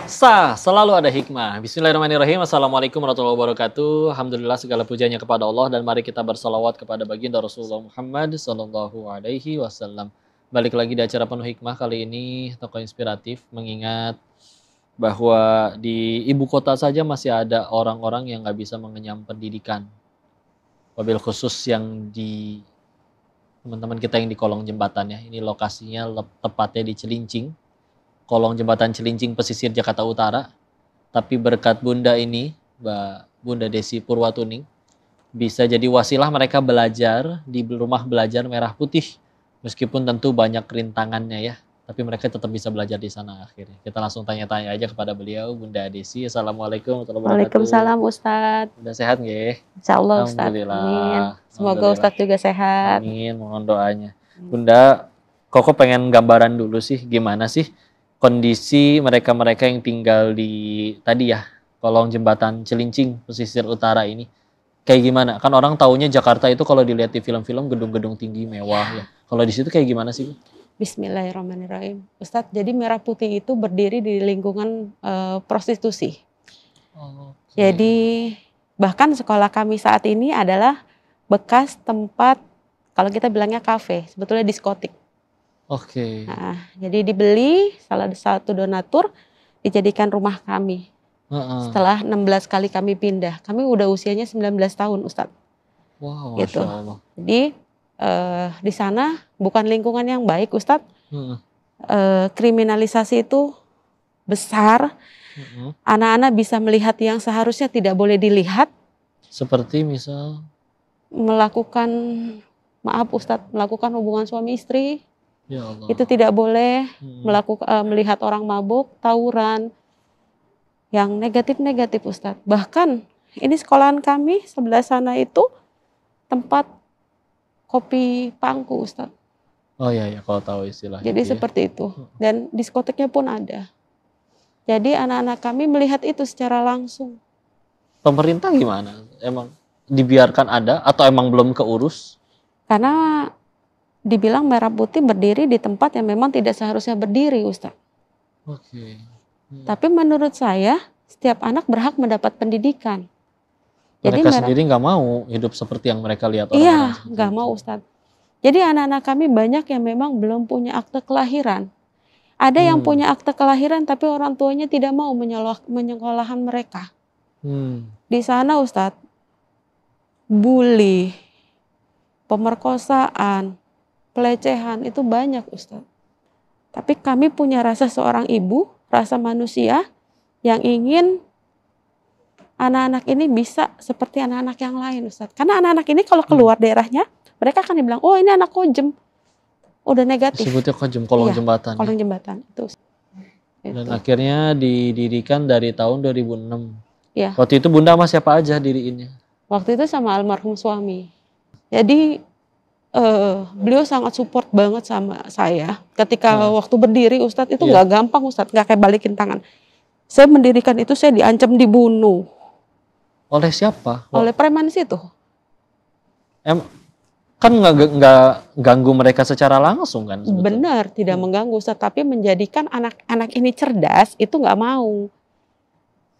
Selalu ada hikmah. Bismillahirrahmanirrahim. Assalamualaikum warahmatullahi wabarakatuh. Alhamdulillah segala pujiannya kepada Allah dan mari kita bersalawat kepada baginda Rasulullah Muhammad sallallahu alaihi wasallam. Balik lagi di acara penuh hikmah kali ini tokoh inspiratif mengingat bahwa di ibu kota saja masih ada orang-orang yang nggak bisa mengenyam pendidikan. Wabil khusus yang di teman-teman kita yang di kolong jembatan ya. Ini lokasinya tepatnya di Cilincing. Kolong jembatan Cilincing pesisir Jakarta Utara. Tapi berkat Bunda ini, Bunda Desi Purwatuning, bisa jadi wasilah mereka belajar di rumah belajar Merah Putih. Meskipun tentu banyak rintangannya ya, tapi mereka tetap bisa belajar di sana akhirnya. Kita langsung tanya-tanya aja kepada beliau, Bunda Desi. Assalamualaikum warahmatullahi wabarakatuh. Waalaikumsalam Ustadz. Udah sehat nggih? Insyaallah Ustadz. Alhamdulillah. Amin. Semoga Alhamdulillah. Ustadz juga sehat. Amin, mohon doanya. Bunda, Koko pengen gambaran dulu sih, gimana sih kondisi mereka-mereka yang tinggal di tadi ya, kolong jembatan Cilincing, pesisir utara ini. Kayak gimana? Kan orang taunya Jakarta itu kalau dilihat di film-film gedung-gedung tinggi mewah ya. Kalau di situ kayak gimana sih? Bismillahirrahmanirrahim. Ustadz, jadi Merah Putih itu berdiri di lingkungan prostitusi. Jadi bahkan sekolah kami saat ini adalah bekas tempat, kalau kita bilangnya kafe, sebetulnya diskotik. Oke. Nah, jadi dibeli salah satu donatur, dijadikan rumah kami. Setelah 16 kali kami pindah, kami udah usianya 19 tahun Ustadz. Wow, gitu. Masya Allah. Jadi di sana bukan lingkungan yang baik Ustadz. Kriminalisasi itu besar. Anak-anak bisa melihat yang seharusnya tidak boleh dilihat. Seperti misal? Melakukan, maaf Ustadz, melakukan hubungan suami istri. Ya Allah. Itu tidak boleh. Melihat orang mabuk, tawuran. Yang negatif-negatif Ustadz. Bahkan ini sekolahan kami sebelah sana itu tempat kopi pangku Ustadz. Oh iya, kalau tahu istilahnya. Jadi seperti itu. Dan diskoteknya pun ada. Jadi anak-anak kami melihat itu secara langsung. Pemerintah gimana? Emang dibiarkan ada atau emang belum keurus? Karena dibilang Merah Putih berdiri di tempat yang memang tidak seharusnya berdiri Ustadz. Oke. Tapi menurut saya setiap anak berhak mendapat pendidikan. Mereka sendiri nggak mau hidup seperti yang mereka lihat orang-orang. Iya, nggak mau Ustadz. Jadi anak-anak kami banyak yang memang belum punya akte kelahiran. Ada yang punya akte kelahiran tapi orang tuanya tidak mau menyekolahkan mereka. Di sana Ustadz, bully, pemerkosaan, pelecehan itu banyak Ustadz. Tapi kami punya rasa seorang ibu, rasa manusia yang ingin anak-anak ini bisa seperti anak-anak yang lain Ustadz. Karena anak-anak ini kalau keluar daerahnya, mereka akan dibilang, oh ini anak kojem. Udah negatif. Sebutnya kojem, kolong jembatan. Kolong jembatan, itu. Dan akhirnya didirikan dari tahun 2006. Ya. Waktu itu Bunda sama siapa aja diriinnya? Waktu itu sama almarhum suami. Jadi beliau sangat support banget sama saya. Ketika waktu berdiri Ustadz itu nggak gampang Ustadz, nggak kayak balikin tangan. Saya mendirikan itu saya diancam dibunuh. Oleh siapa? Oleh preman situ. Kan nggak ganggu mereka secara langsung kan? Sebetulnya. Benar, tidak mengganggu Ustadz, tapi menjadikan anak-anak ini cerdas itu nggak mau.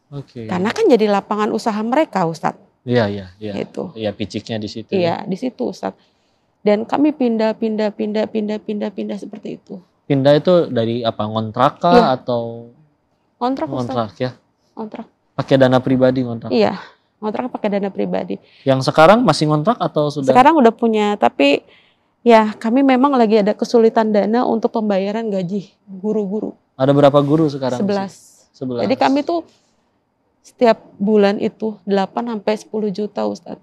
Oke. Karena kan jadi lapangan usaha mereka Ustadz. Iya. Itu. Iya, piciknya di situ. Iya, di situ Ustadz. Dan kami pindah seperti itu. Pindah itu dari apa? Ngontrak kah atau? Ngontrak Ustadz. Ngontrak ya? Ngontrak. Pakai dana pribadi ngontrak? Iya, ngontrak pakai dana pribadi. Yang sekarang masih ngontrak atau sudah? Sekarang udah punya, tapi ya kami memang lagi ada kesulitan dana untuk pembayaran gaji guru-guru. Ada berapa guru sekarang? 11. Jadi kami tuh setiap bulan itu 8-10 juta Ustadz.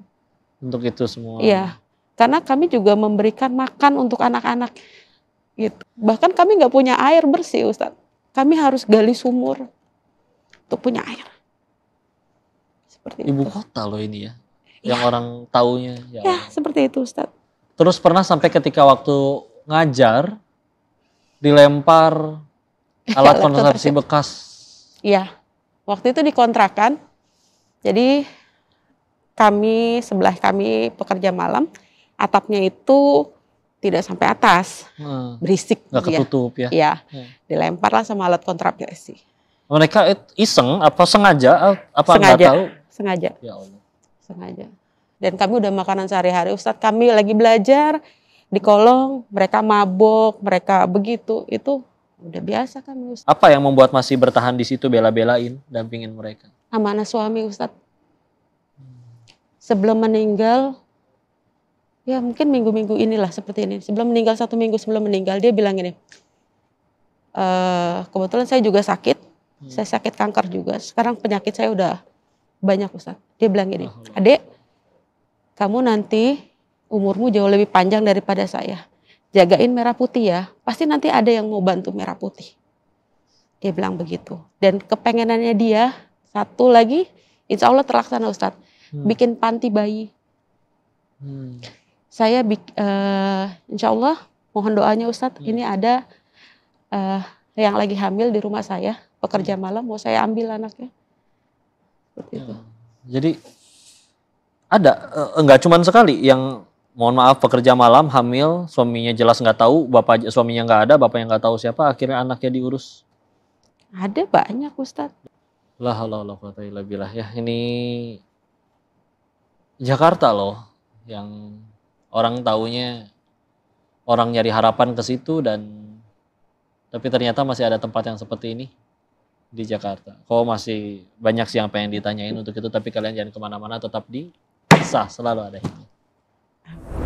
Untuk itu semua? Iya, karena kami juga memberikan makan untuk anak-anak gitu. Bahkan kami nggak punya air bersih Ustadz. Kami harus gali sumur untuk punya air. Seperti Ibu itu. kota loh ini ya, yang orang taunya. Ya, seperti itu Ustadz. Terus pernah sampai ketika waktu ngajar dilempar alat kontrasepsi bekas? Iya, waktu itu dikontrakan. Jadi sebelah kami pekerja malam, atapnya itu tidak sampai atas, berisik. Nggak ketutup ya? Iya, dilemparlah sama alat kontrasepsi. Mereka iseng apa sengaja apa nggak Sengaja, tahu? sengaja, Ya Allah. sengaja. Dan kami udah makanan sehari-hari, Ustadz. Kami lagi belajar di kolong, mereka mabok, mereka begitu. Itu udah biasa kami, Ustadz. Apa yang membuat masih bertahan di situ bela-belain dampingin mereka? Amanah suami, Ustadz. Sebelum meninggal, ya mungkin minggu-minggu inilah seperti ini. Sebelum meninggal, 1 minggu sebelum meninggal, dia bilang gini, kebetulan saya juga sakit. Saya sakit kanker juga. Sekarang penyakit saya udah banyak, Ustadz. Dia bilang gini, Adek, kamu nanti umurmu jauh lebih panjang daripada saya. Jagain merah putih ya. Pasti nanti ada yang mau bantu merah putih. Dia bilang begitu. Dan kepengenannya dia, satu lagi, insya Allah terlaksana, Ustadz. Bikin panti bayi. Saya insya Allah mohon doanya, Ustadz. Ini ada yang lagi hamil di rumah saya, pekerja malam, mau saya ambil anaknya. Seperti itu. Jadi ada enggak cuman sekali yang mohon maaf pekerja malam hamil, suaminya jelas nggak tahu, suaminya nggak ada, bapaknya nggak tahu siapa, akhirnya anaknya diurus. Ada banyak, Ustadz. La haula wala quwata illa billah. Ya, ini Jakarta loh yang orang taunya orang nyari harapan ke situ tapi ternyata masih ada tempat yang seperti ini di Jakarta. Kok masih banyak sih yang pengen ditanyain untuk itu, tapi kalian jangan kemana-mana, tetap di Kisah Selalu Ada Hikmah.